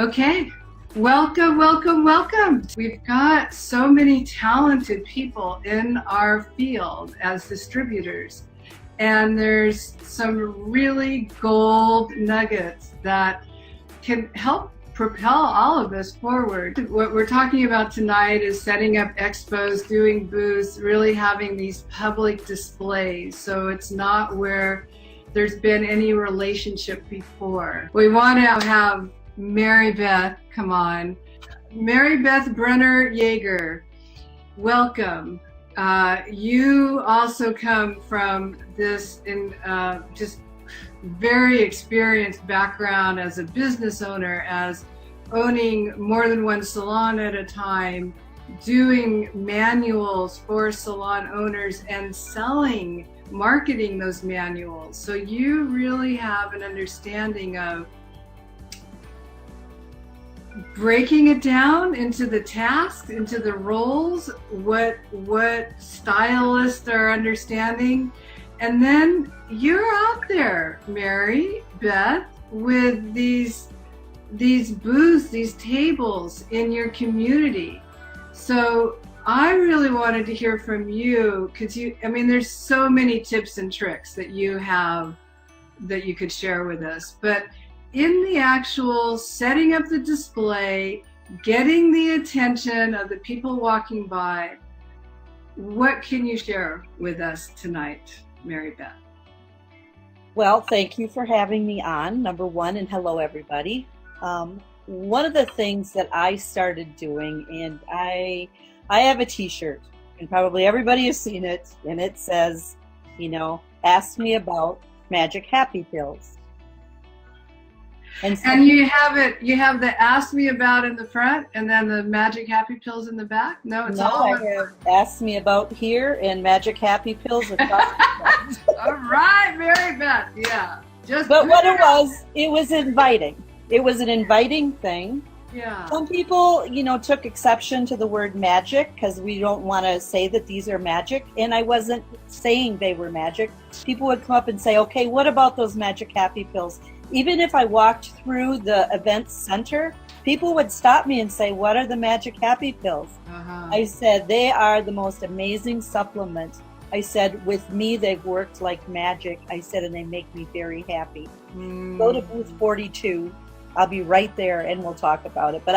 Okay, welcome, welcome, welcome. We've got so many talented people in our field as distributors, and there's some really gold nuggets that can help propel all of us forward. What we're talking about tonight is setting up expos, doing booths, really having these public displays, so it's not where there's been any relationship before. We want to have Mary Beth come on. Mary Beth Jaeger, welcome. You also come from this just very experienced background as a business owner, as owning more than one salon at a time, doing manuals for salon owners and marketing those manuals. So you really have an understanding of breaking it down into the tasks, into the roles, what stylists are understanding. And then you're out there, Mary Beth, with these booths, these tables in your community. So I really wanted to hear from you, because there's so many tips and tricks that you have that you could share with us. But in the actual setting up the display, getting the attention of the people walking by, what can you share with us tonight, Mary Beth? Well, thank you for having me on, number one, and hello, everybody. One of the things that I started doing, and I have a t-shirt, and probably everybody has seen it, and it says, ask me about magic happy pills. And you have the ask me about in the front and then the magic happy pills in the back? No, it's all I have ask me about here and magic happy pills across the front. All right, Mary Beth, yeah. But what it was inviting. It was an inviting thing. Yeah. Some people, took exception to the word magic because we don't want to say that these are magic. And I wasn't saying they were magic. People would come up and say, okay, what about those magic happy pills? Even if I walked through the event center, people would stop me and say, what are the magic happy pills? Uh-huh. I said, they are the most amazing supplement. I said, with me, they've worked like magic. I said, and they make me very happy. Go to booth 42. I'll be right there and we'll talk about it. But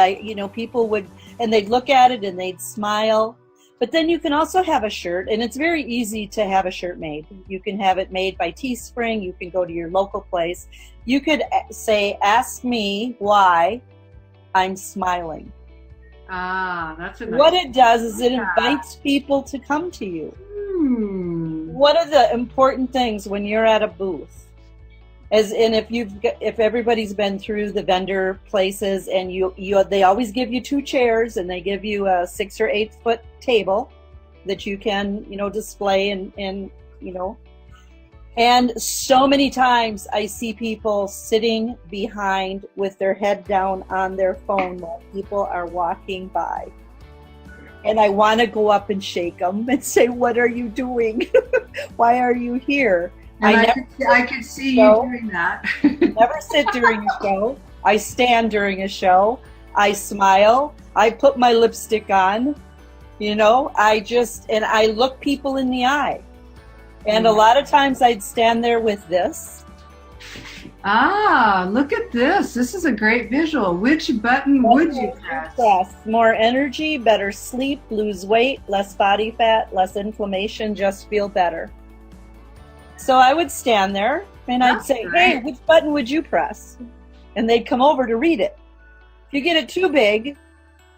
people would, and they'd look at it and they'd smile. But then you can also have a shirt, and it's very easy to have a shirt made. You can have it made by Teespring. You can go to your local place. You could say, ask me why I'm smiling. That's a nice. What it does is it invites people to come to you. What are the important things when you're at a booth? If everybody's been through the vendor places, and they always give you 2 chairs, and they give you a 6 or 8 foot table that you can display and so many times I see people sitting behind with their head down on their phone while people are walking by, and I want to go up and shake them and say, what are you doing? Why are you here? I could see you doing that. Never sit during a show. I stand during a show. I smile. I put my lipstick on. I look people in the eye. And a lot of times I'd stand there with this. Look at this. This is a great visual. Which button would you press? More energy, better sleep, lose weight, less body fat, less inflammation, just feel better. So I would stand there and I'd say, hey, which button would you press? And they'd come over to read it. If you get it too big,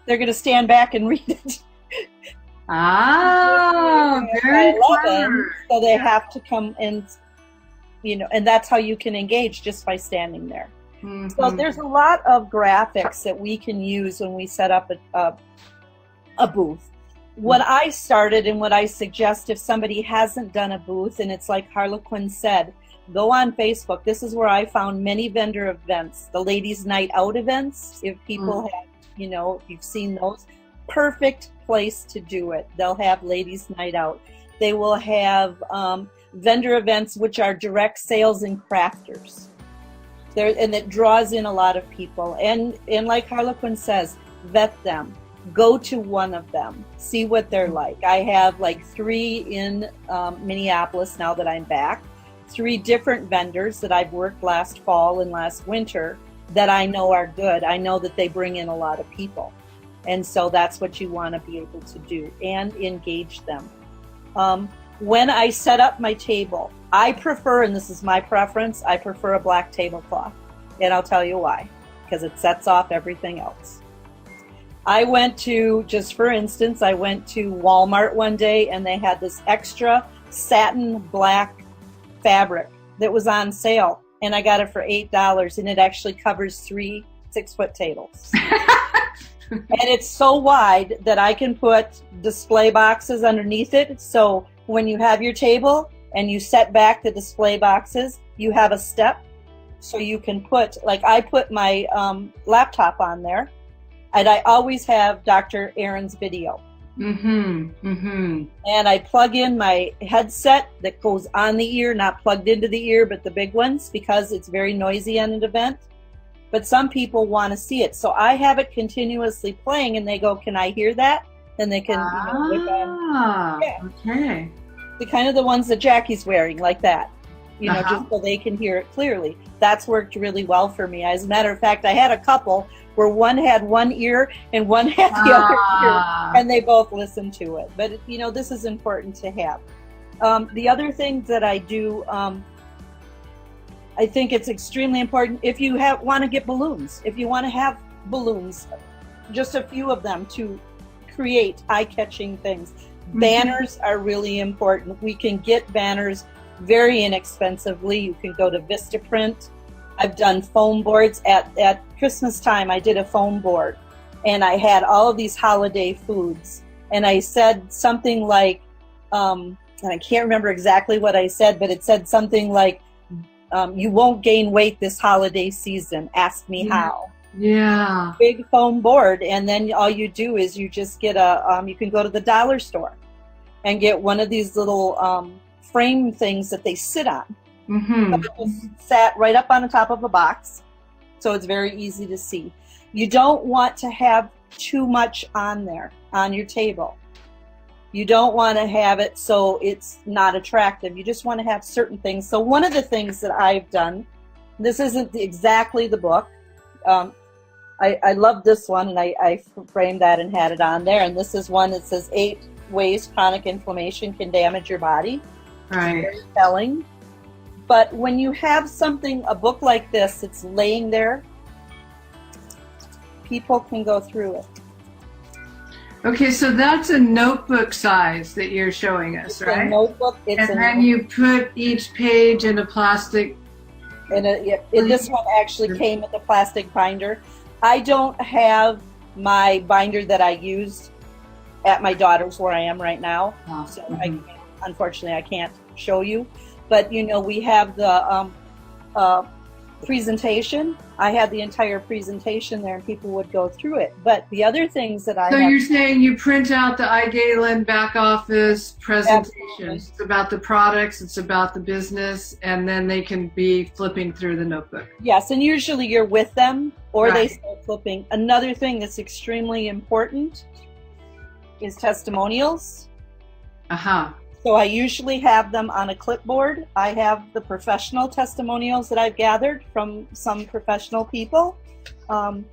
they're going to stand back and read it. Very clever. So they have to come and, and that's how you can engage, just by standing there. Mm-hmm. So there's a lot of graphics that we can use when we set up a booth. What I started and what I suggest, if somebody hasn't done a booth, and it's like Harlequin said, go on Facebook. This is where I found many vendor events, the ladies' night out events. If people have, if you've seen those, perfect place to do it. They'll have ladies' night out. They will have vendor events, which are direct sales and crafters. there, and it draws in a lot of people. And like Harlequin says, vet them. Go to one of them. See what they're like. I have like 3 in Minneapolis now that I'm back. 3 different vendors that I've worked last fall and last winter that I know are good. I know that they bring in a lot of people. And so that's what you want to be able to do, and engage them. When I set up my table, I prefer, and this is my preference, I prefer a black tablecloth. And I'll tell you why. Because it sets off everything else. I went to, just for instance, I went to Walmart one day and they had this extra satin black fabric that was on sale. And I got it for $8, and it actually covers 3 6-foot tables. And it's so wide that I can put display boxes underneath it. So when you have your table and you set back the display boxes, you have a step. So you can put, like I put my laptop on there, and I always have Dr. Aaron's video. And I plug in my headset that goes on the ear, not plugged into the ear, but the big ones, because it's very noisy at an event. But some people want to see it. So I have it continuously playing, and they go, can I hear that? Then they can, whip on. Yeah. Okay. The kind of the ones that Jackie's wearing, like that, just so they can hear it clearly. That's worked really well for me. As a matter of fact, I had a couple where one had one ear and one had the other ear, and they both listened to it. But, this is important to have. The other thing that I do, I think it's extremely important if you want to get balloons. If you want to have balloons, just a few of them to create eye-catching things. Banners are really important. We can get banners very inexpensively. You can go to Vistaprint. I've done foam boards. At Christmas time, I did a foam board, and I had all of these holiday foods. And I said something like, and I can't remember exactly what I said, but it said something like, you won't gain weight this holiday season. Ask me how. Yeah. Big foam board, and then all you do is you just get you can go to the dollar store and get one of these little frame things that they sit on. Sat right up on the top of a box, so it's very easy to see. You don't want to have too much on there on your table. You don't want to have it so it's not attractive. You just want to have certain things. So one of the things that I've done, this isn't exactly the book. I love this one, and I framed that and had it on there. And this is one that says 8 ways chronic inflammation can damage your body. Right. It's very telling. But when you have a book like this, it's laying there, people can go through it. Okay, so that's a notebook size that you're showing us, right? A notebook. And then you put each page in a plastic. This one actually came with a plastic binder. I don't have my binder that I used at my daughter's where I am right now. So unfortunately I can't show you. But we have the presentation. I had the entire presentation there, and people would go through it. But the other things that I you're saying you print out the iGalen back office presentation. Absolutely. It's about the products, it's about the business, and then they can be flipping through the notebook. Yes, and usually you're with them, or they Right. start flipping. Another thing that's extremely important is testimonials. So I usually have them on a clipboard. I have the professional testimonials that I've gathered from some professional people. I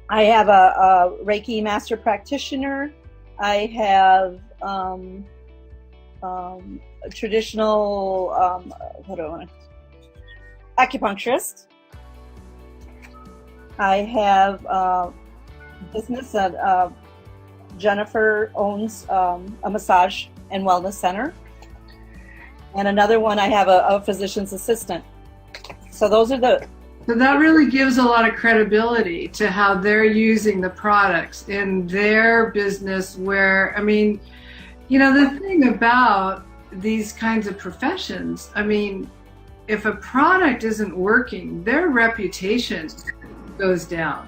have a Reiki master practitioner. I have a traditional, acupuncturist. I have a business that Jennifer owns, a massage and wellness center, and another one I have a physician's assistant. So those are So that really gives a lot of credibility to how they're using the products in their business, where, the thing about these kinds of professions, if a product isn't working, their reputation goes down,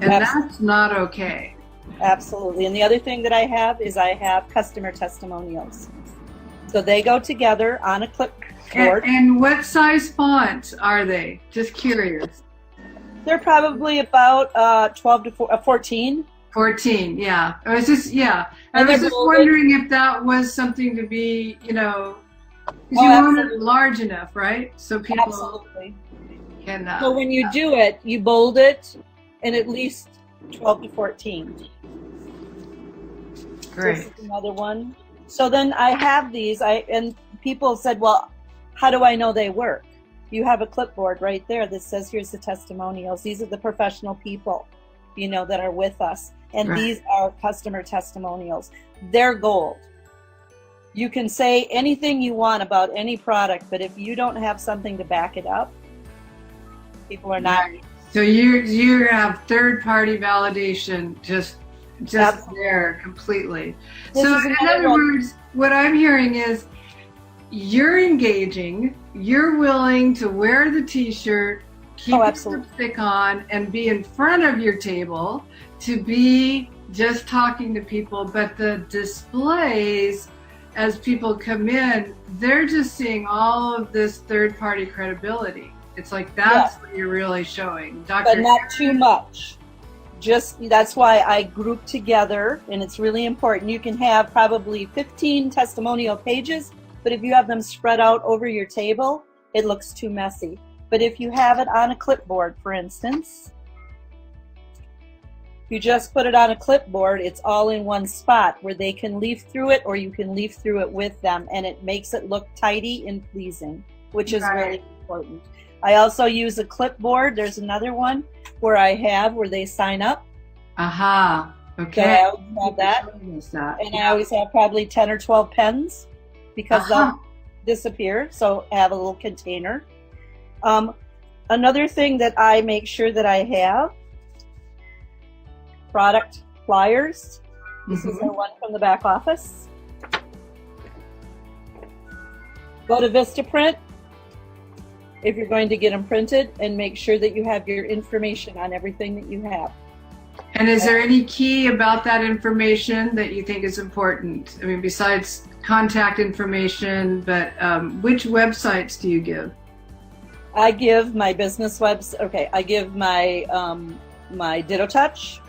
and that's not okay. Absolutely. And the other thing that I have is I have customer testimonials. So they go together on a board. And what size font are they? Just curious. They're probably about 12 to 14. 14, yeah. I was just wondering if that was something to be, you know, because you want it large enough, right? So people absolutely can. So when you do it, you bold it in at least 12 to 14. Great. This is another one. So then I have these, and people said, well, how do I know they work? You have a clipboard right there that says, here's the testimonials. These are the professional people, you know, that are with us. And right. These are customer testimonials. They're gold. You can say anything you want about any product, but if you don't have something to back it up, people are not. Right. So you have third-party validation just there completely. So in other words, what I'm hearing is you're engaging, you're willing to wear the t-shirt, keep your lipstick on, and be in front of your table to be just talking to people, but the displays, as people come in, they're just seeing all of this third-party credibility. It's like that's what you're really showing. But not too much. Just that's why I group together, and it's really important. You can have probably 15 testimonial pages, but if you have them spread out over your table, it looks too messy. But if you have it on a clipboard, for instance, you just put it on a clipboard, it's all in one spot where they can leaf through it, or you can leaf through it with them, and it makes it look tidy and pleasing, which is really important. I also use a clipboard. There's another one where they sign up. Aha. Okay. So I always have that. And I always have probably 10 or 12 pens because they'll disappear. So I have a little container. Another thing that I make sure that I have, product flyers. This is the one from the back office. Go to Vistaprint if you're going to get them printed, and make sure that you have your information on everything that you have. And is there any key about that information that you think is important? I mean, besides contact information, but which websites do you give? I give my business website. Okay, I give my my Ditto Touch.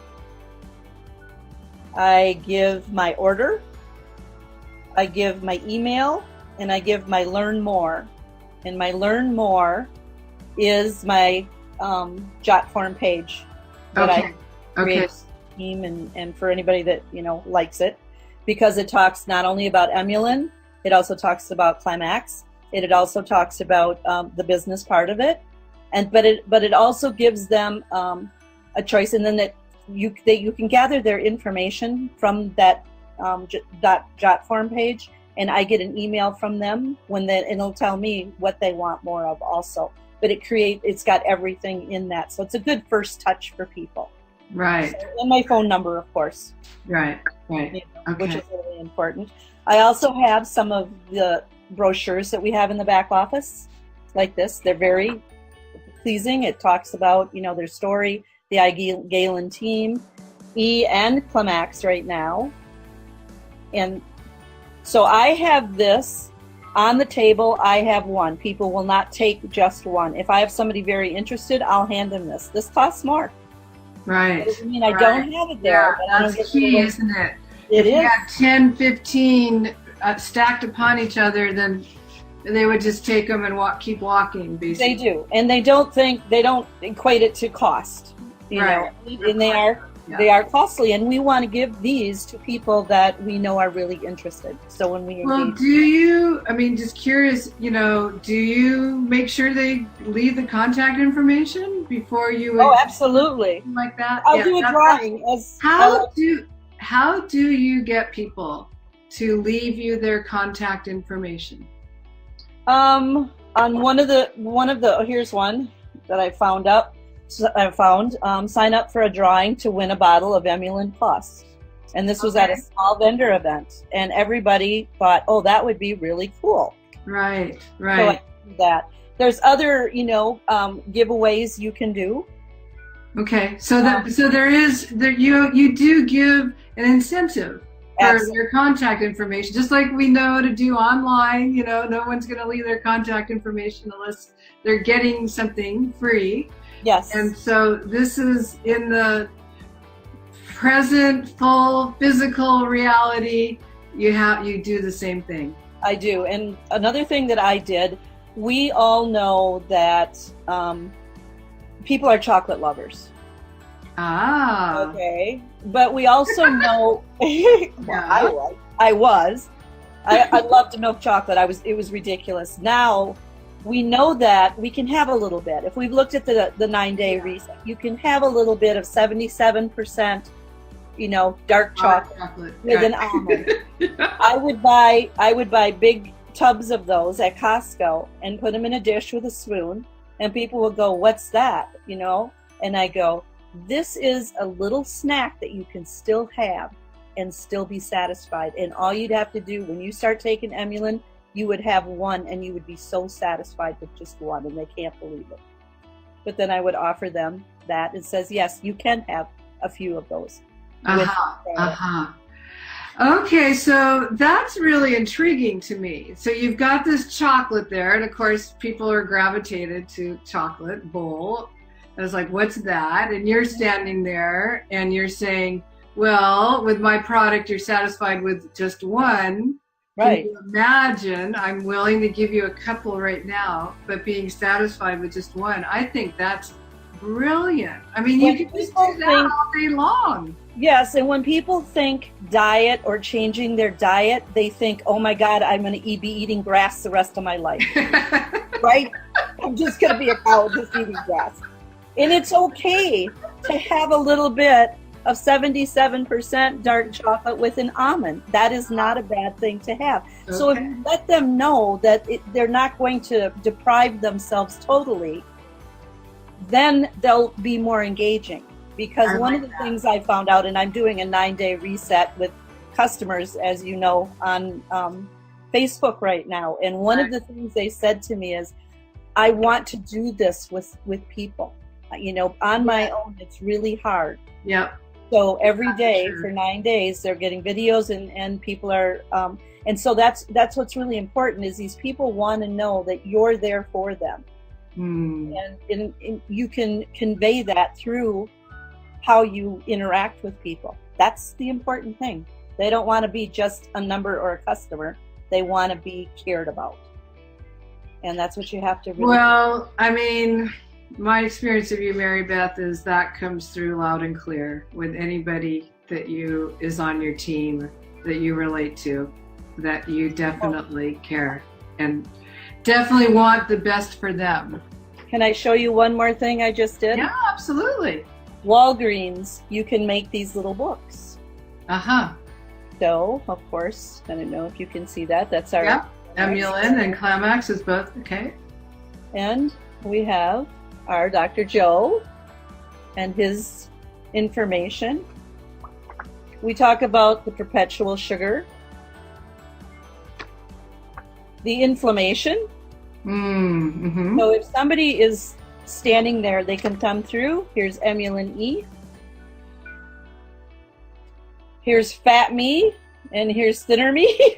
I give my order. I give my email, and I give my Learn More. And my Learn More is my jot form page that I create for the team and for anybody that, you know, likes it, because it talks not only about Emulin, it also talks about Climax. It also talks about the business part of it, but it also gives them a choice, and then that you can gather their information from that jot form page. And I get an email from them and it'll tell me what they want more of also. But it's got everything in that. So it's a good first touch for people. Right. So, and my phone number, of course. Right. You know, which is really important. I also have some of the brochures that we have in the back office, like this. They're very pleasing. It talks about, you know, their story, the iGalen team, and Climax right now. And so I have this on the table. I have one. People will not take just one. If I have somebody very interested, I'll hand them this. This costs more. Right. I mean, I don't have it there. Yeah, but that's key, isn't it? If you have 10, 15 stacked upon each other, then they would just take them and keep walking, basically. They do. And they don't equate it to cost. You know, and they are costly, and we want to give these to people that we know are really interested. So when we engage, just curious, you know, do you make sure they leave the contact information before you? Oh, absolutely. Like that. I'll do a drawing. How do you get people to leave you their contact information? On one of the here's one that I found. Sign up for a drawing to win a bottle of Emulin Plus. And this was at a small vendor event. And everybody thought, oh, that would be really cool. Right. So I do that. There's other, you know, giveaways you can do. Okay. So you do give an incentive for their contact information. Just like we know to do online, no one's going to leave their contact information unless they're getting something free. Yes. And so this is in the present, full physical reality. You do the same thing. I do. And another thing that I did, we all know that people are chocolate lovers. Ah. Okay. But we also know, well, I loved milk chocolate. It was ridiculous. Now we know that we can have a little bit. If we've looked at the 9-day reset, you can have a little bit of 77%, dark chocolate with an almond. I would buy big tubs of those at Costco and put them in a dish with a spoon, and people will go, "What's that?" And I go, "This is a little snack that you can still have and still be satisfied. And all you'd have to do when you start taking Emulin, you would have one and you would be so satisfied with just one," and they can't believe it. But then I would offer them that. It says, yes, you can have a few of those. Okay, so that's really intriguing to me. So you've got this chocolate there, and of course people are gravitated to chocolate bowl. I was like, what's that? And you're standing there and you're saying, well, with my product, you're satisfied with just one. Right. Can you imagine? I'm willing to give you a couple right now, but being satisfied with just one. I think that's brilliant. I mean, you can just do that all day long. Yes, and when people think diet or changing their diet, they think, oh my God, I'm going to be eating grass the rest of my life. Right? I'm just going to be a cow just eating grass. And it's okay to have a little bit of 77% dark chocolate with an almond. That is not a bad thing to have. Okay. So if you let them know that they're not going to deprive themselves totally, then they'll be more engaging. Because one of the things I found out, and I'm doing a 9-day reset with customers, as you know, on Facebook right now. And one of the things they said to me is, I want to do this with people. On my own, it's really hard. Yep. So every day for 9 days, they're getting videos and people are, and so that's what's really important is these people want to know that you're there for them. And you can convey that through how you interact with people. That's the important thing. They don't want to be just a number or a customer. They want to be cared about. And that's what you have to really do. I mean, my experience of you, Mary Beth, is that comes through loud and clear with anybody that is on your team, that you relate to, that you definitely care and definitely want the best for them. Can I show you one more thing I just did? Yeah, absolutely. Walgreens, you can make these little books. So, of course, I don't know if you can see that. That's our Emulin and Climax is both okay. And we have our Dr. Joe and his information. We talk about the perpetual sugar, the inflammation. So if somebody is standing there, they can come through. Here's Emulin E. Here's fat me, and here's thinner me.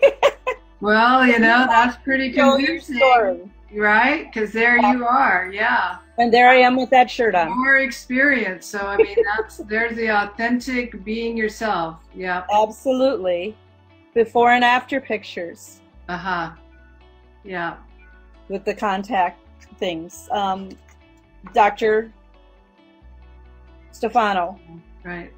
Well, that's pretty convincing, right? Because there you are, yeah. And there I am with that shirt on. More experience. So, I mean, there's the authentic being yourself. Yeah. Absolutely. Before and after pictures. Yeah. With the contact things. Dr. Stefano. Right.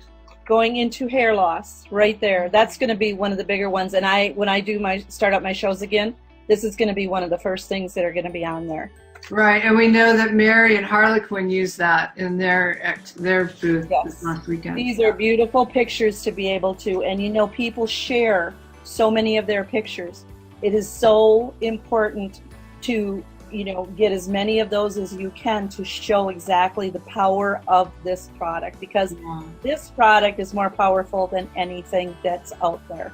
Going into hair loss, right there. That's going to be one of the bigger ones. And when I start up my shows again, this is going to be one of the first things that are going to be on there. Right, and we know that Mary and Harlequin used that in their booth this last weekend. These are beautiful pictures to be able to, and people share so many of their pictures. It is so important to get as many of those as you can to show exactly the power of this product, because this product is more powerful than anything that's out there.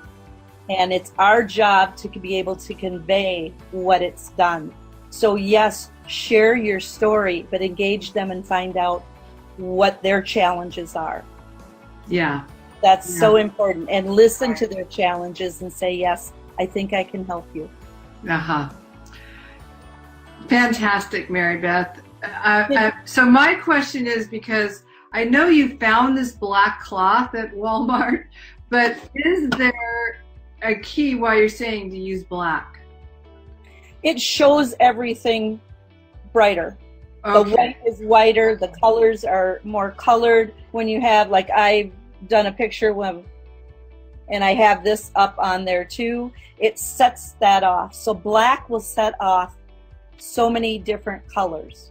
And it's our job to be able to convey what it's done. So yes, share your story, but engage them and find out what their challenges are. Yeah. That's so important. And listen to their challenges and say, yes, I think I can help you. Fantastic, Mary Beth. So my question is, because I know you found this black cloth at Walmart, but is there a key why you're saying to use black? It shows everything brighter. Okay. The white is whiter, the colors are more colored. When you have, like, I've done a picture with, and I have this up on there too, it sets that off. So black will set off so many different colors.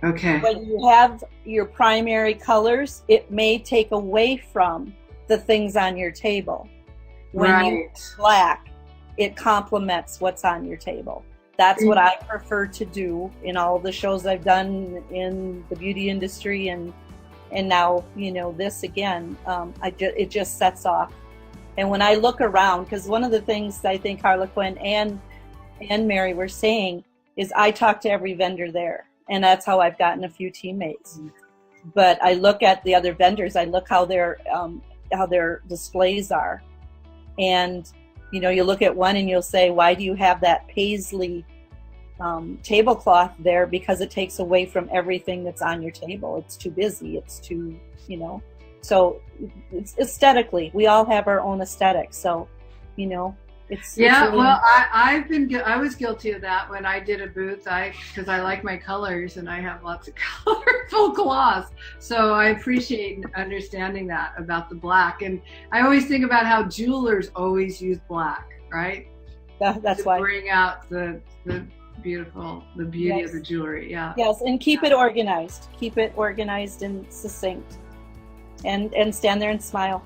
Okay. When you have your primary colors, it may take away from the things on your table. When you use black, it complements what's on your table. That's what I prefer to do in all the shows I've done in the beauty industry, and now, you know, this again, it just sets off. And when I look around, because one of the things I think Harlequin and Mary were saying is I talk to every vendor there, and that's how I've gotten a few teammates. But I look at the other vendors, I look how their displays are, and you know, you look at one and you'll say, why do you have that paisley tablecloth there? Because it takes away from everything that's on your table. It's too busy. It's too, you know. So it's aesthetically, we all have our own aesthetic. So, you know, it's really, well, I was guilty of that when I did a booth. Because I like my colors and I have lots of colorful cloths. So I appreciate understanding that about the black. And I always think about how jewelers always use black, right? That's why. Bring out the beauty of the jewelry. Yeah. Yes, and keep it organized. Keep it organized and succinct, and stand there and smile.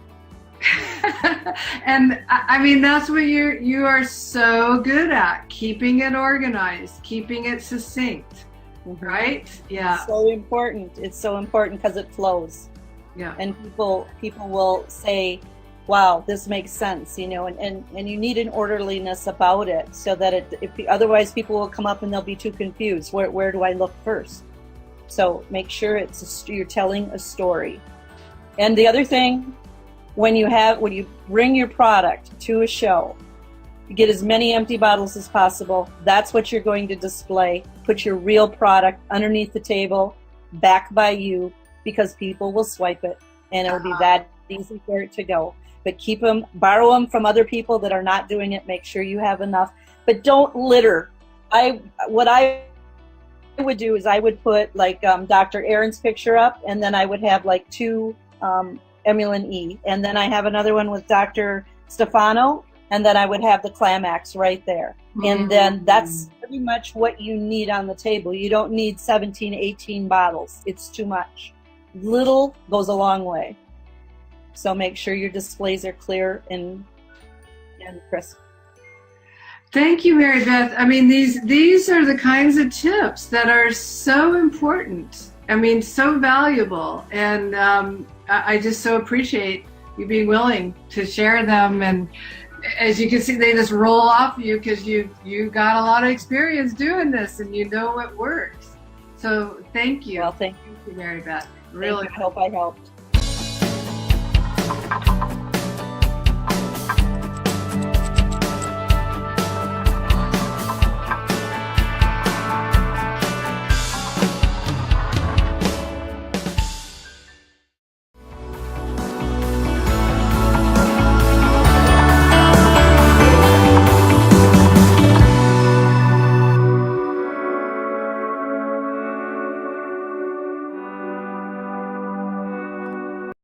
And I mean, that's what you are so good at, keeping it organized, keeping it succinct, right? Yeah. It's so important. It's so important because it flows. Yeah. And people will say, wow, this makes sense, you know, and you need an orderliness about it, so that otherwise people will come up and they'll be too confused. Where do I look first? So make sure you're telling a story. And the other thing, when you bring your product to a show, you get as many empty bottles as possible. That's what you're going to display. Put your real product underneath the table, back by you, because people will swipe it, and it'll be that easy for it to go. But borrow them from other people that are not doing it. Make sure you have enough, but don't litter. What I would do is I would put like Dr. Aaron's picture up, and then I would have like two Emulin E, and then I have another one with Dr. Stefano, and then I would have the Climax right there. And then that's pretty much what you need on the table. You don't need 17, 18 bottles. It's too much. Little goes a long way. So make sure your displays are clear and crisp. Thank you, Mary Beth. I mean, these are the kinds of tips that are so important. I mean, so valuable. And I just so appreciate you being willing to share them. And as you can see, they just roll off you because you got a lot of experience doing this, and you know what works. So thank you. Well, thank you, Mary Beth. Really, I hope I helped.